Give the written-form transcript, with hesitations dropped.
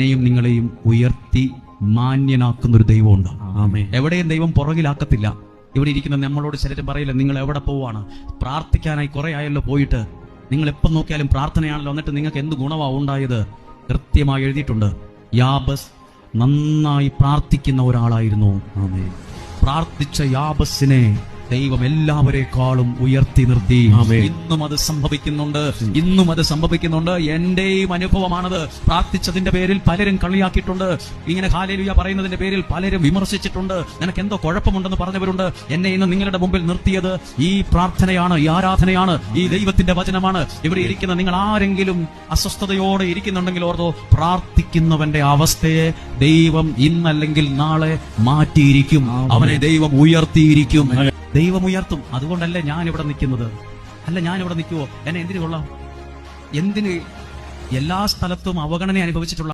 എന്നെയും നിങ്ങളെയും ഉയർത്തി മാന്യനാക്കുന്നൊരു ദൈവമുണ്ട്. എവിടെയും ദൈവം പുറകിലാക്കത്തില്ല. ഇവിടെ ഇരിക്കുന്ന നമ്മളോട് ചിലരും പറയില്ല, നിങ്ങൾ എവിടെ പോവാണ്, പ്രാർത്ഥിക്കാനായി കുറെ ആയല്ലോ പോയിട്ട്, നിങ്ങൾ എപ്പം നോക്കിയാലും പ്രാർത്ഥനയാണല്ലോ, എന്നിട്ട് നിങ്ങൾക്ക് എന്ത് ഗുണമാ ഉണ്ടായത്? കൃത്യമായി എഴുതിയിട്ടുണ്ട്. യാബസ് നന്നായി പ്രാർത്ഥിക്കുന്ന ഒരാളായിരുന്നു. പ്രാർത്ഥിച്ച യാബസിനെ ദൈവം എല്ലാവരെക്കാളും ഉയർത്തി നിർത്തി. ഇന്നും അത് സംഭവിക്കുന്നുണ്ട്. എന്റെയും അനുഭവമാണത്. പ്രാർത്ഥിച്ചതിന്റെ പേരിൽ പലരും കളിയാക്കിയിട്ടുണ്ട്. ഇങ്ങനെ ഹല്ലേലൂയ പറയുന്നതിന്റെ പേരിൽ പലരും വിമർശിച്ചിട്ടുണ്ട്. നിനക്ക് എന്തോ കുഴപ്പമുണ്ടെന്ന് പറഞ്ഞവരുണ്ട്. എന്നെ ഇന്ന് നിങ്ങളുടെ മുമ്പിൽ നിർത്തിയത് ഈ പ്രാർത്ഥനയാണ്, ഈ ആരാധനയാണ്, ഈ ദൈവത്തിന്റെ വചനമാണ്. ഇവിടെ ഇരിക്കുന്ന നിങ്ങൾ ആരെങ്കിലും അസ്വസ്ഥതയോടെ ഇരിക്കുന്നുണ്ടെങ്കിൽ ഓർത്തോ, പ്രാർത്ഥിക്കുന്നവന്റെ അവസ്ഥയെ ദൈവം ഇന്നല്ലെങ്കിൽ നാളെ മാറ്റിയിരിക്കും. അവനെ ദൈവം ഉയർത്തിയിരിക്കും. ദൈവം ഉയർത്തും. അതുകൊണ്ടല്ലേ ഞാൻ ഇവിടെ നിൽക്കുന്നത്. ഞാനിവിടെ നിൽക്കുവോ? എന്നെ എന്തിനു കൊള്ളാം? എന്തിന് എല്ലാ സ്ഥലത്തും അവഗണന അനുഭവിച്ചിട്ടുള്ള